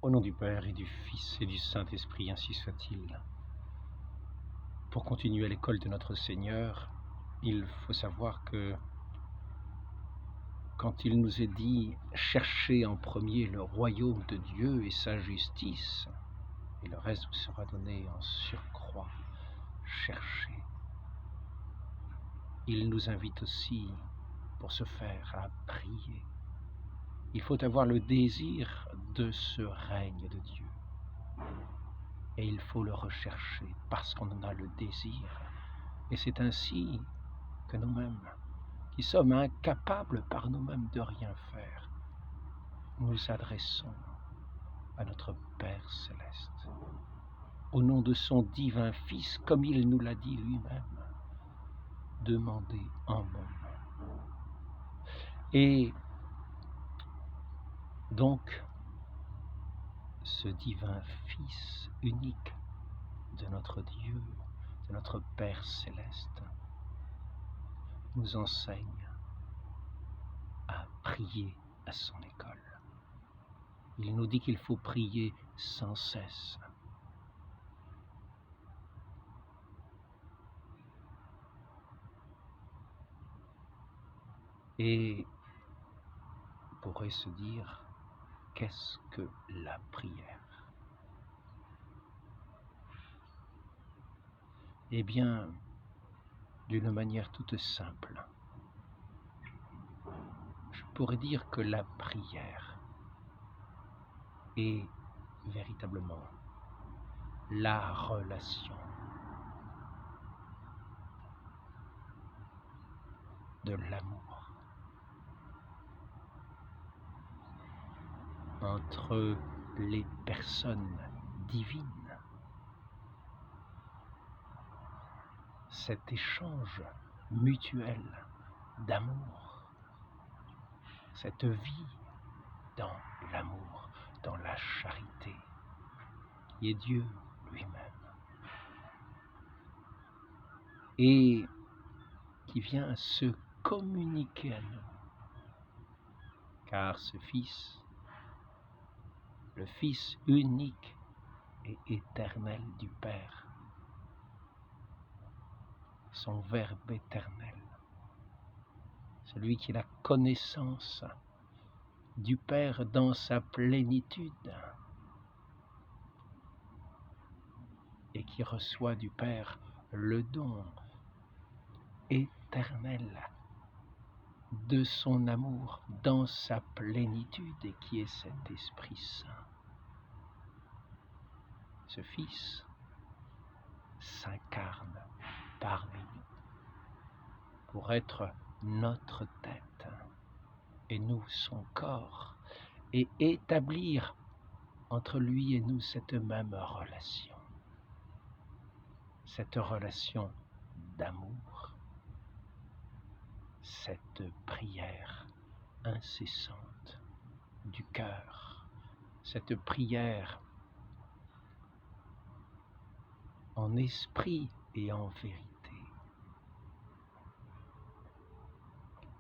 Au nom du Père et du Fils et du Saint-Esprit, ainsi soit-il. Pour continuer à l'école de notre Seigneur, il faut savoir que quand il nous est dit « cherchez en premier le royaume de Dieu et sa justice, et le reste vous sera donné en surcroît, cherchez ». Il nous invite aussi, pour ce faire, à prier. Il faut avoir le désir de ce règne de Dieu. Et il faut le rechercher parce qu'on en a le désir. Et c'est ainsi que nous-mêmes, qui sommes incapables par nous-mêmes de rien faire, nous adressons à notre Père céleste, au nom de son divin Fils, comme il nous l'a dit lui-même, demandez en mon nom. Et donc, ce divin Fils unique de notre Dieu, de notre Père céleste, nous enseigne à prier à son école. Il nous dit qu'il faut prier sans cesse. Et on pourrait se dire, qu'est-ce que la prière? Eh bien, d'une manière toute simple, je pourrais dire que la prière est véritablement la relation de l'amour entre les personnes divines. Cet échange mutuel d'amour, cette vie dans l'amour, dans la charité, qui est Dieu lui-même, et qui vient se communiquer à nous, car ce Fils, le Fils unique et éternel du Père, son Verbe éternel, celui qui est la connaissance du Père dans sa plénitude et qui reçoit du Père le don éternel de son amour dans sa plénitude et qui est cet Esprit Saint. Ce Fils s'incarne parmi nous pour être notre tête et nous son corps et établir entre lui et nous cette même relation, cette relation d'amour, cette prière incessante du cœur, cette prière en esprit et en vérité.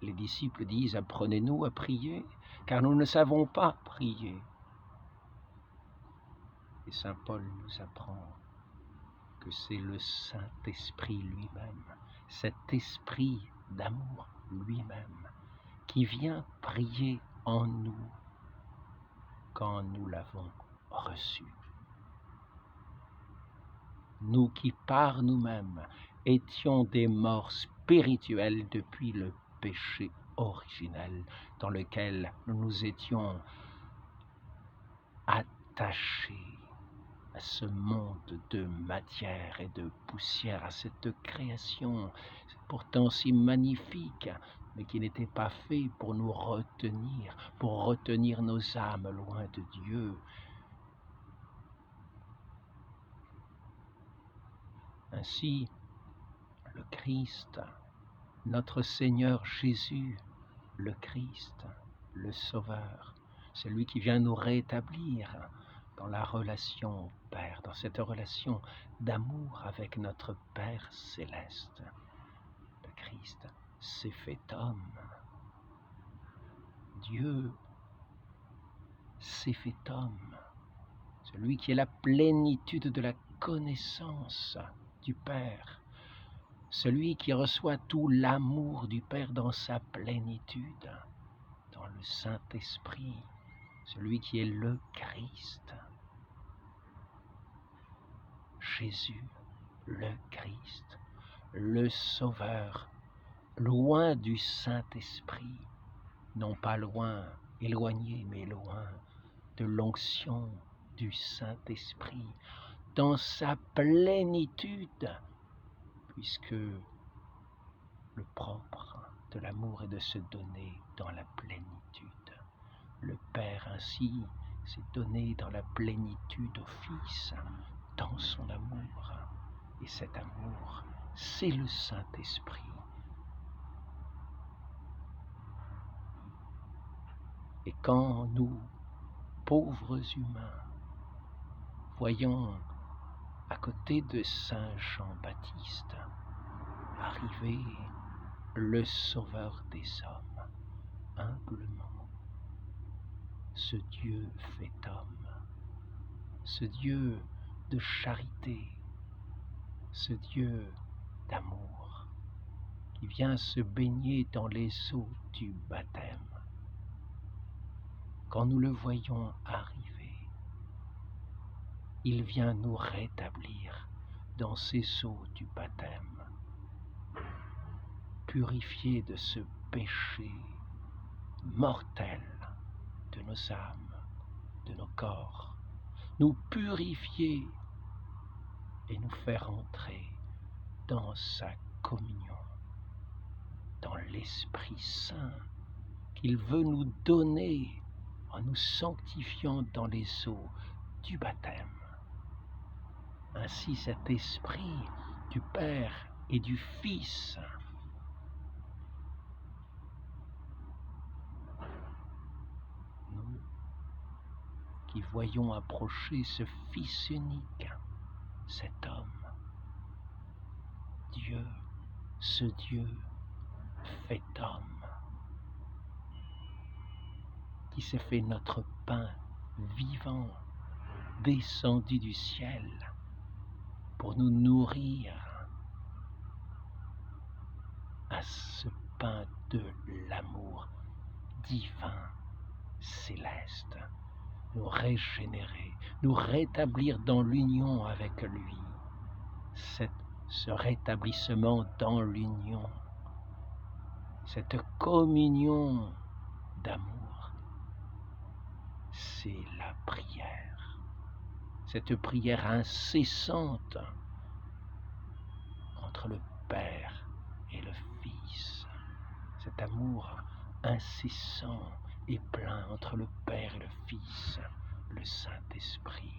Les disciples disent « Apprenez-nous à prier, car nous ne savons pas prier ». Et saint Paul nous apprend que c'est le Saint-Esprit lui-même, cet esprit d'amour lui-même, qui vient prier en nous quand nous l'avons reçu. Nous qui par nous-mêmes étions des morts spirituels depuis le péché originel dans lequel nous nous étions attachés à ce monde de matière et de poussière, à cette création pourtant si magnifique, mais qui n'était pas fait pour nous retenir, pour retenir nos âmes loin de Dieu. Ainsi, le Christ, notre Seigneur Jésus, le Christ, le Sauveur, c'est lui qui vient nous rétablir dans la relation au Père, dans cette relation d'amour avec notre Père céleste. Le Christ s'est fait homme. Dieu s'est fait homme celui qui est la plénitude de la connaissance du Père, celui qui reçoit tout l'amour du Père dans sa plénitude, dans le Saint-Esprit, celui qui est le Christ, Jésus, le Christ, le Sauveur, loin du Saint-Esprit, non pas loin, éloigné, mais loin de l'onction du Saint-Esprit, dans sa plénitude, puisque le propre de l'amour est de se donner dans la plénitude. Le Père ainsi s'est donné dans la plénitude au Fils, dans son amour. Et cet amour, c'est le Saint-Esprit. Et quand nous, pauvres humains, voyons à côté de Saint Jean-Baptiste arriver le Sauveur des hommes, humblement, ce Dieu fait homme, ce Dieu de charité, ce Dieu d'amour, qui vient se baigner dans les eaux du baptême. Quand nous le voyons arriver, il vient nous rétablir dans ces eaux du baptême, purifier de ce péché mortel de nos âmes, de nos corps, nous purifier et nous faire entrer dans sa communion, dans l'Esprit Saint qu'il veut nous donner en nous sanctifiant dans les eaux du baptême. Ainsi cet Esprit du Père et du Fils nous qui voyons approcher ce Fils unique, cet homme, Dieu, ce Dieu fait homme, qui s'est fait notre pain vivant, descendu du ciel pour nous nourrir à ce pain de l'amour divin, céleste, nous régénérer, nous rétablir dans l'union avec lui. Ce rétablissement dans l'union, cette communion d'amour, c'est la prière. Cette prière incessante entre le Père et le Fils. Cet amour incessant et plein entre le Père et le Fils, le Saint-Esprit.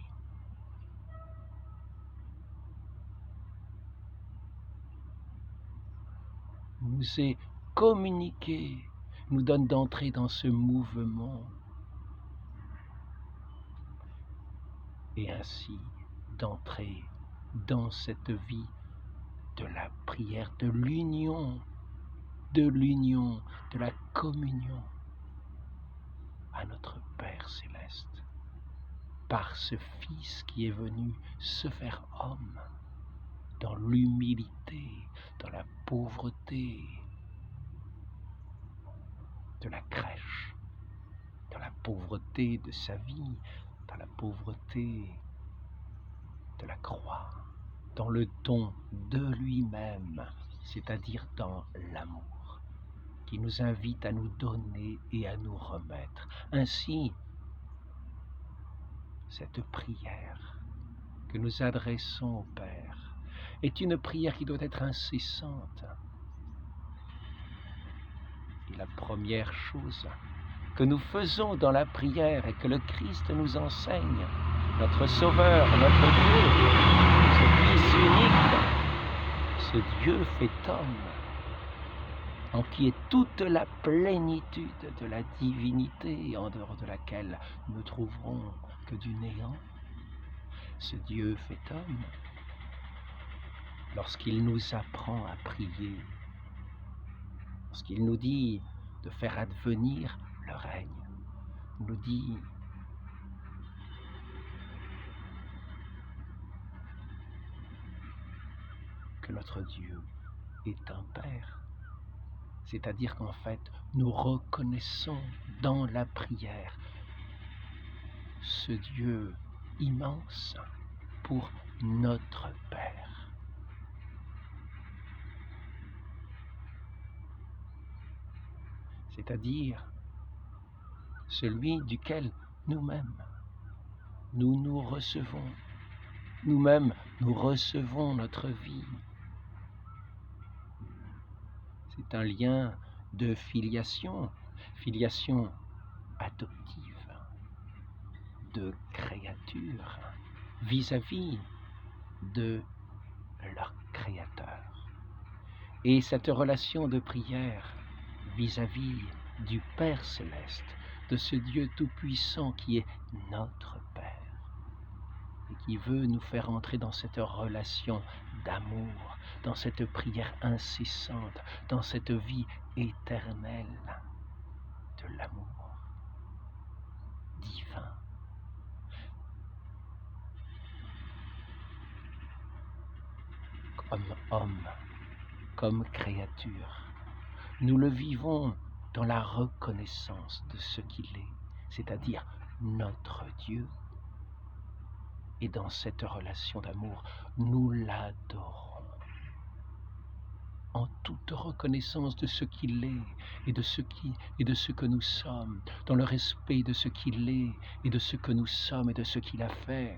Nous est communiqué, nous donne d'entrer dans ce mouvement et ainsi d'entrer dans cette vie de la prière, de l'union, de la communion à notre Père céleste, par ce Fils qui est venu se faire homme, dans l'humilité, dans la pauvreté de la crèche, dans la pauvreté de sa vie, dans la pauvreté de la croix, dans le don de lui-même, c'est-à-dire dans l'amour, qui nous invite à nous donner et à nous remettre. Ainsi, cette prière que nous adressons au Père est une prière qui doit être incessante. Et la première chose que nous faisons dans la prière et que le Christ nous enseigne, notre Sauveur, notre Dieu, ce Fils unique, ce Dieu fait homme, en qui est toute la plénitude de la divinité, en dehors de laquelle nous ne trouverons que du néant. Ce Dieu fait homme, lorsqu'il nous apprend à prier, lorsqu'il nous dit de faire advenir le règne, nous dit que notre Dieu est un Père. C'est-à-dire qu'en fait, nous reconnaissons dans la prière ce Dieu immense pour notre Père. C'est-à-dire celui duquel nous-mêmes, nous recevons. Nous-mêmes, nous recevons notre vie. C'est un lien de filiation adoptive, de créature vis-à-vis de leur Créateur. Et cette relation de prière vis-à-vis du Père céleste, de ce Dieu tout-puissant qui est notre Père, et qui veut nous faire entrer dans cette relation d'amour, dans cette prière incessante, dans cette vie éternelle de l'amour divin. Comme homme, comme créature, nous le vivons dans la reconnaissance de ce qu'il est, c'est-à-dire notre Dieu. Et dans cette relation d'amour, nous l'adorons en toute reconnaissance de ce qu'il est et de ce que nous sommes, dans le respect de ce qu'il est et de ce que nous sommes et de ce qu'il a fait.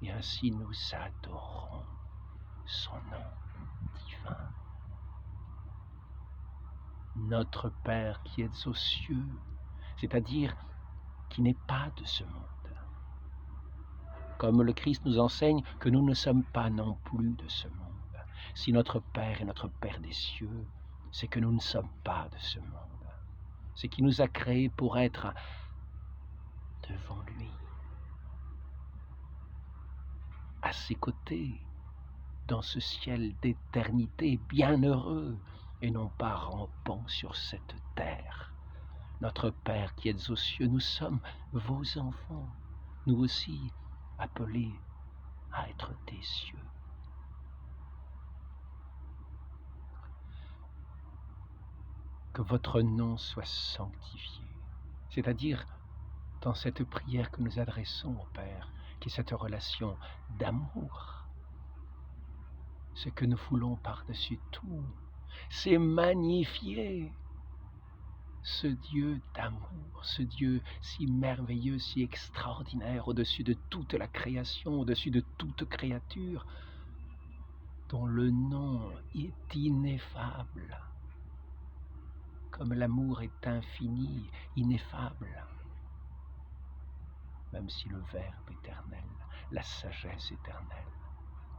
Et ainsi nous adorons son nom divin. Notre Père qui est aux cieux, c'est-à-dire qui n'est pas de ce monde. Comme le Christ nous enseigne que nous ne sommes pas non plus de ce monde. Si notre Père est notre Père des cieux, c'est que nous ne sommes pas de ce monde. C'est qu'il nous a créés pour être devant lui, à ses côtés, dans ce ciel d'éternité bienheureux, et non pas rampant sur cette terre. Notre Père qui êtes aux cieux, nous sommes vos enfants, nous aussi appelés à être des cieux. Que votre nom soit sanctifié, c'est-à-dire dans cette prière que nous adressons au Père, qui est cette relation d'amour. Ce que nous voulons par-dessus tout, c'est magnifier ce Dieu d'amour, ce Dieu si merveilleux, si extraordinaire, au-dessus de toute la création, au-dessus de toute créature, dont le nom est ineffable. Comme l'amour est infini, ineffable, même si le Verbe éternel, la sagesse éternelle,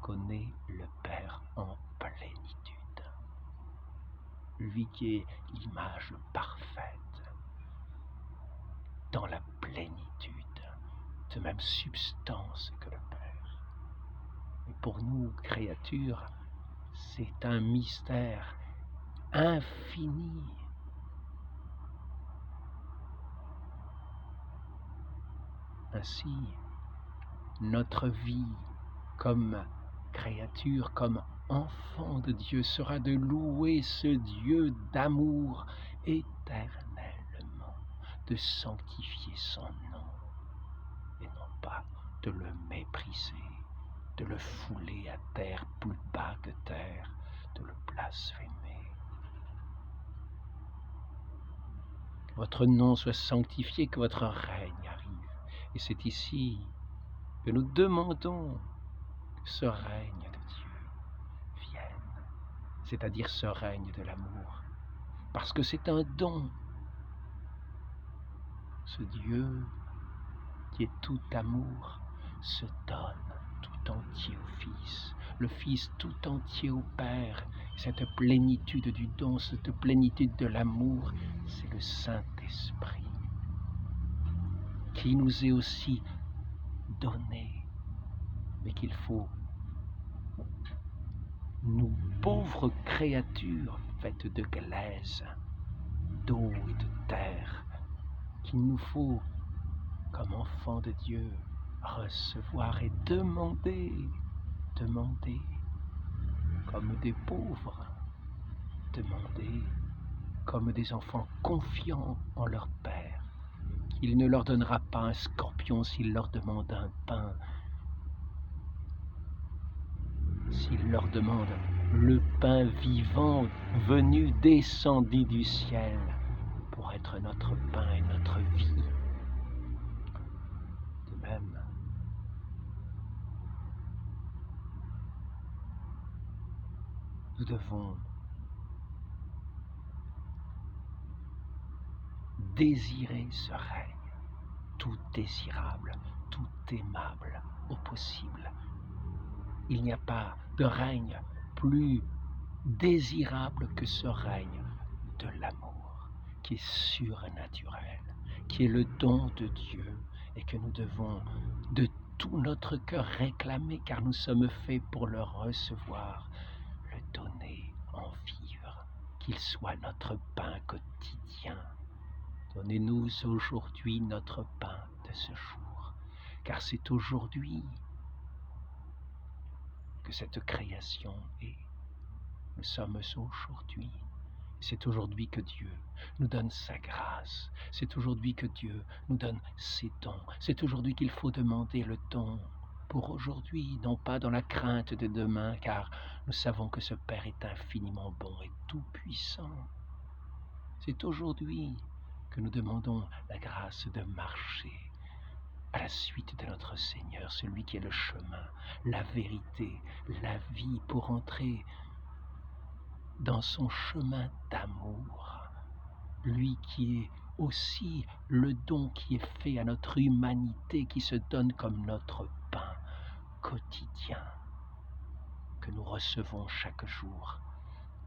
connaît le Père en plénitude. Lui qui est l'image parfaite, dans la plénitude de même substance que le Père. Et pour nous, créatures, c'est un mystère infini. Ainsi, notre vie comme créature, comme enfant de Dieu, sera de louer ce Dieu d'amour éternellement, de sanctifier son nom, et non pas de le mépriser, de le fouler à terre, plus bas que terre, de le blasphémer. Que votre nom soit sanctifié, que votre règne arrive. Et c'est ici que nous demandons que ce règne de Dieu vienne, c'est-à-dire ce règne de l'amour, parce que c'est un don. Ce Dieu qui est tout amour se donne tout entier au Fils, le Fils tout entier au Père. Cette plénitude du don, cette plénitude de l'amour, c'est le Saint-Esprit qui nous est aussi donné, mais qu'il faut, nous pauvres créatures faites de glaise, d'eau et de terre, qu'il nous faut, comme enfants de Dieu, recevoir et demander comme des pauvres, demander, comme des enfants confiants en leur Père, qu'il ne leur donnera pas un scorpion s'ils leur demandent un pain, s'ils leur demandent le pain vivant venu, descendu du ciel, pour être notre pain et notre vie. De même, nous devons désirer ce règne, tout désirable, tout aimable au possible. Il n'y a pas de règne plus désirable que ce règne de l'amour, qui est surnaturel, qui est le don de Dieu et que nous devons de tout notre cœur réclamer, car nous sommes faits pour le recevoir, le donner, en vivre, qu'il soit notre pain quotidien. Donnez-nous aujourd'hui notre pain de ce jour, car c'est aujourd'hui que cette création est. Nous sommes aujourd'hui. C'est aujourd'hui que Dieu nous donne sa grâce. C'est aujourd'hui que Dieu nous donne ses dons. C'est aujourd'hui qu'il faut demander le don pour aujourd'hui, non pas dans la crainte de demain, car nous savons que ce Père est infiniment bon et tout-puissant. C'est aujourd'hui que nous demandons la grâce de marcher à la suite de notre Seigneur, celui qui est le chemin, la vérité, la vie, pour entrer dans son chemin d'amour, lui qui est aussi le don qui est fait à notre humanité, qui se donne comme notre pain quotidien, que nous recevons chaque jour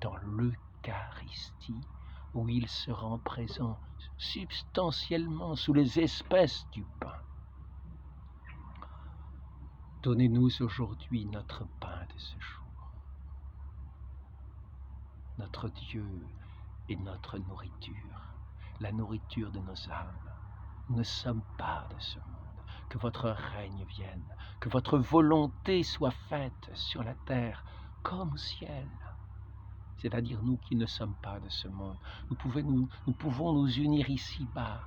dans l'Eucharistie, où il se rend présent substantiellement sous les espèces du pain. Donnez-nous aujourd'hui notre pain de ce jour. Notre Dieu est notre nourriture, la nourriture de nos âmes. Nous ne sommes pas de ce monde. Que votre règne vienne, que votre volonté soit faite sur la terre comme au ciel. C'est-à-dire nous qui ne sommes pas de ce monde. Nous pouvons nous unir ici-bas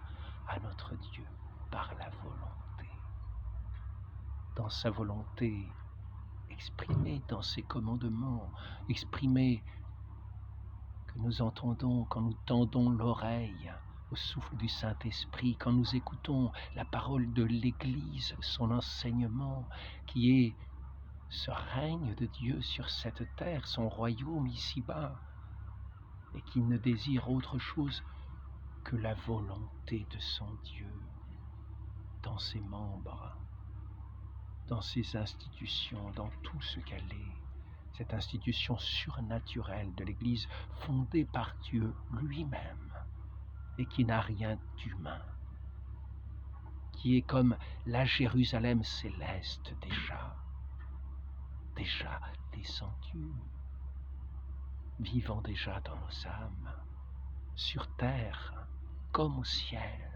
à notre Dieu par la volonté. Dans sa volonté exprimée dans ses commandements, exprimée que nous entendons quand nous tendons l'oreille au souffle du Saint-Esprit, quand nous écoutons la parole de l'Église, son enseignement, qui est ce règne de Dieu sur cette terre, son royaume ici-bas, et qui ne désire autre chose que la volonté de son Dieu dans ses membres, dans ses institutions, dans tout ce qu'elle est. Cette institution surnaturelle de l'Église fondée par Dieu lui-même et qui n'a rien d'humain, qui est comme la Jérusalem céleste déjà descendue, vivant déjà dans nos âmes, sur terre comme au ciel.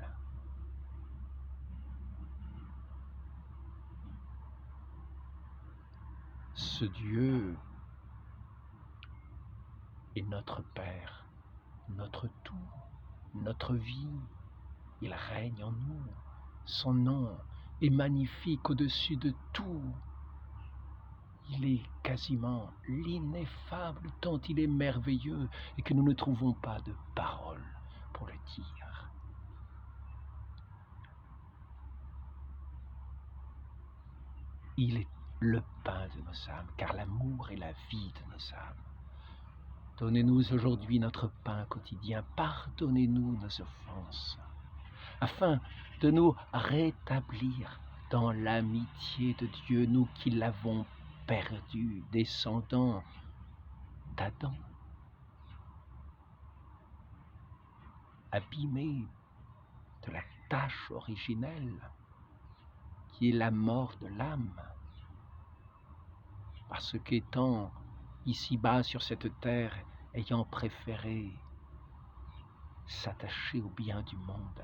Ce Dieu est notre Père, notre tout, notre vie. Il règne en nous. Son nom est magnifique au-dessus de tout. Il est quasiment l'ineffable tant il est merveilleux et que nous ne trouvons pas de paroles pour le dire. Il est le pain de nos âmes, car l'amour est la vie de nos âmes. Donnez-nous aujourd'hui notre pain quotidien, pardonnez-nous nos offenses, afin de nous rétablir dans l'amitié de Dieu, nous qui l'avons perdu, descendants d'Adam, abîmés de la tâche originelle, qui est la mort de l'âme, parce qu'étant ici-bas sur cette terre, ayant préféré s'attacher au bien du monde,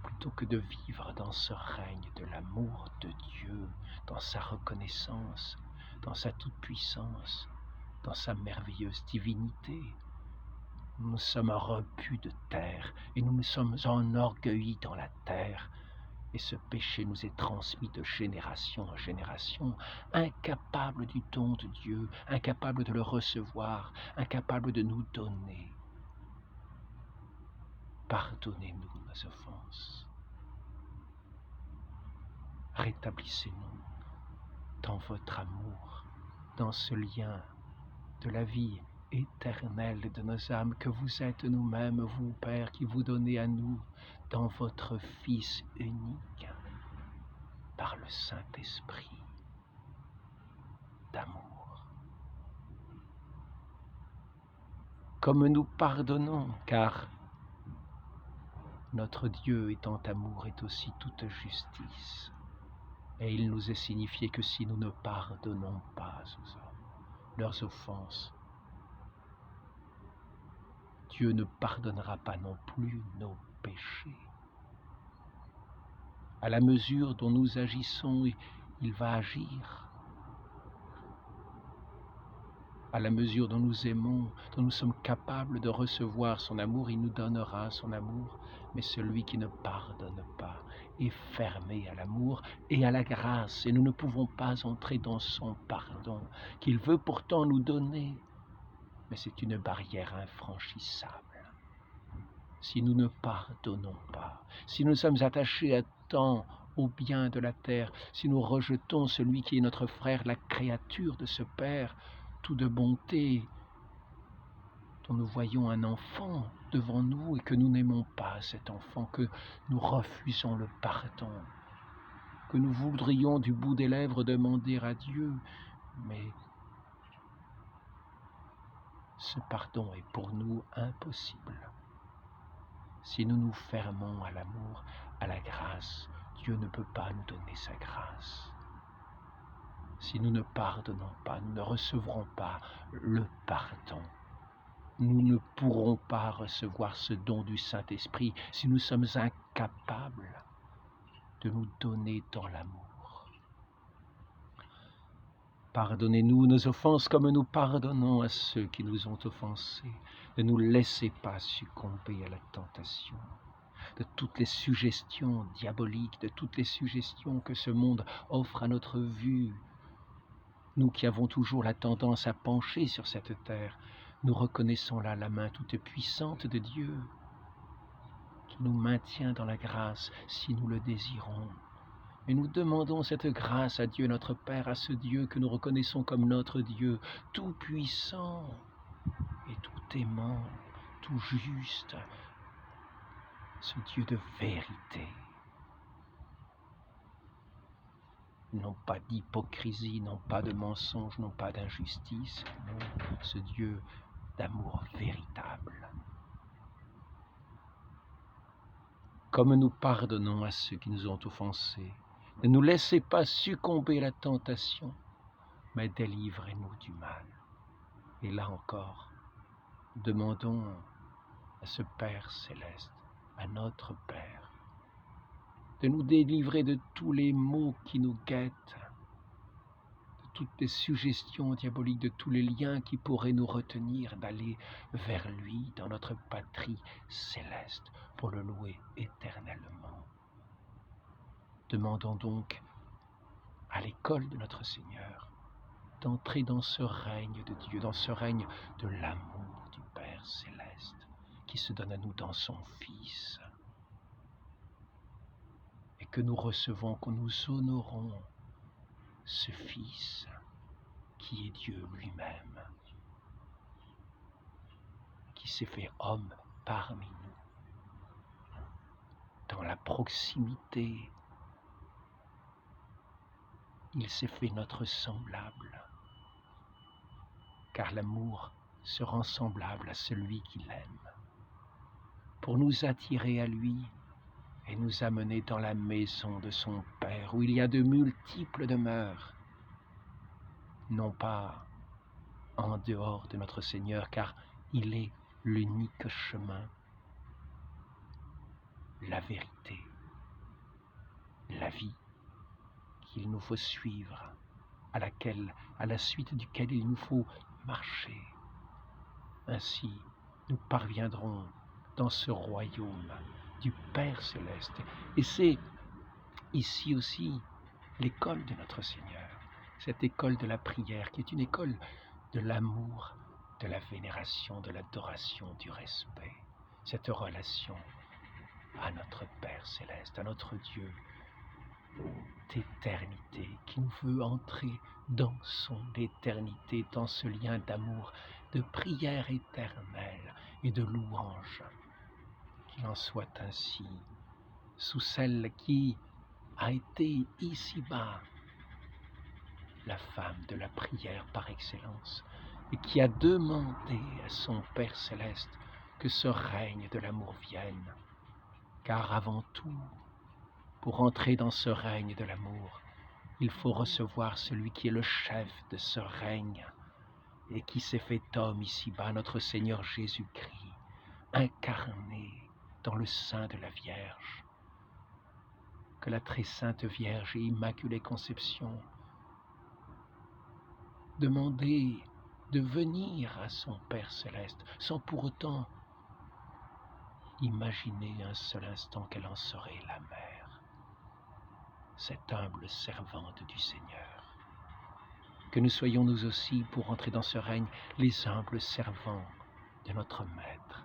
plutôt que de vivre dans ce règne de l'amour de Dieu, dans sa reconnaissance, dans sa toute-puissance, dans sa merveilleuse divinité. Nous nous sommes repus de terre et nous nous sommes enorgueillis dans la terre. Et ce péché nous est transmis de génération en génération, incapable du don de Dieu, incapable de le recevoir, incapable de nous donner. Pardonnez-nous nos offenses. Rétablissez-nous dans votre amour, dans ce lien de la vie éternelle de nos âmes que vous êtes nous-mêmes, vous, Père, qui vous donnez à nous dans votre Fils unique, par le Saint-Esprit d'amour. Comme nous pardonnons, car notre Dieu étant amour est aussi toute justice. Et il nous est signifié que si nous ne pardonnons pas aux hommes leurs offenses, Dieu ne pardonnera pas non plus nos péchés. À la mesure dont nous agissons, il va agir. À la mesure dont nous aimons, dont nous sommes capables de recevoir son amour, il nous donnera son amour. Mais celui qui ne pardonne pas est fermé à l'amour et à la grâce, et nous ne pouvons pas entrer dans son pardon, qu'il veut pourtant nous donner. Mais c'est une barrière infranchissable. Si nous ne pardonnons pas, si nous sommes attachés à tant au bien de la terre, si nous rejetons celui qui est notre frère, la créature de ce Père, tout de bonté, dont nous voyons un enfant devant nous et que nous n'aimons pas cet enfant, que nous refusons le pardon, que nous voudrions du bout des lèvres demander à Dieu, mais ce pardon est pour nous impossible. Si nous nous fermons à l'amour, à la grâce, Dieu ne peut pas nous donner sa grâce. Si nous ne pardonnons pas, nous ne recevrons pas le pardon. Nous ne pourrons pas recevoir ce don du Saint-Esprit si nous sommes incapables de nous donner dans l'amour. Pardonnez-nous nos offenses comme nous pardonnons à ceux qui nous ont offensés. Ne nous laissez pas succomber à la tentation de toutes les suggestions diaboliques, de toutes les suggestions que ce monde offre à notre vue. Nous qui avons toujours la tendance à pencher sur cette terre, nous reconnaissons là la main toute puissante de Dieu qui nous maintient dans la grâce si nous le désirons. Et nous demandons cette grâce à Dieu notre Père, à ce Dieu que nous reconnaissons comme notre Dieu, tout puissant et tout aimant, tout juste, ce Dieu de vérité. Non pas d'hypocrisie, non pas de mensonge, non pas d'injustice, non, ce Dieu d'amour véritable. Comme nous pardonnons à ceux qui nous ont offensés, ne nous laissez pas succomber à la tentation, mais délivrez-nous du mal. Et là encore, demandons à ce Père céleste, à notre Père, de nous délivrer de tous les maux qui nous guettent, de toutes les suggestions diaboliques, de tous les liens qui pourraient nous retenir d'aller vers lui dans notre patrie céleste pour le louer éternellement. Demandons donc à l'école de notre Seigneur d'entrer dans ce règne de Dieu, dans ce règne de l'amour du Père céleste qui se donne à nous dans son Fils, et que nous recevons, que nous honorons ce Fils qui est Dieu lui-même, qui s'est fait homme parmi nous, dans la proximité. Il s'est fait notre semblable, car l'amour se rend semblable à celui qui l'aime, pour nous attirer à lui et nous amener dans la maison de son Père, où il y a de multiples demeures, non pas en dehors de notre Seigneur, car il est l'unique chemin, la vérité, la vie qu'il nous faut suivre, à la suite duquel il nous faut marcher. Ainsi, nous parviendrons dans ce royaume du Père céleste. Et c'est ici aussi l'école de notre Seigneur, cette école de la prière qui est une école de l'amour, de la vénération, de l'adoration, du respect, cette relation à notre Père céleste, à notre Dieu d'éternité, qui nous veut entrer dans son éternité, dans ce lien d'amour, de prière éternelle et de louange. Qu'il en soit ainsi, sous celle qui a été ici-bas la femme de la prière par excellence, et qui a demandé à son Père céleste que ce règne de l'amour vienne, car avant tout, pour entrer dans ce règne de l'amour, il faut recevoir celui qui est le chef de ce règne et qui s'est fait homme ici-bas, notre Seigneur Jésus-Christ, incarné dans le sein de la Vierge. Que la très sainte Vierge et Immaculée Conception demander de venir à son Père céleste sans pour autant imaginer un seul instant qu'elle en serait la mère, cette humble servante du Seigneur. Que nous soyons nous aussi, pour entrer dans ce règne, les humbles servants de notre Maître,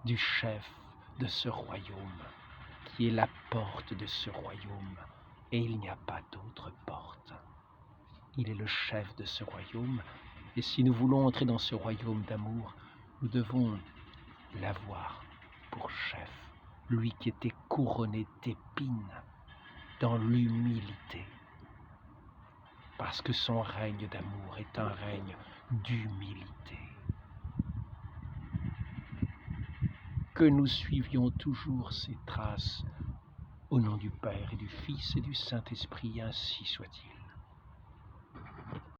du chef de ce royaume, qui est la porte de ce royaume, et il n'y a pas d'autre porte. Il est le chef de ce royaume, et si nous voulons entrer dans ce royaume d'amour, nous devons l'avoir pour chef, lui qui était couronné d'épines dans l'humilité, parce que son règne d'amour est un règne d'humilité. Que nous suivions toujours ses traces, au nom du Père et du Fils et du Saint-Esprit, ainsi soit-il.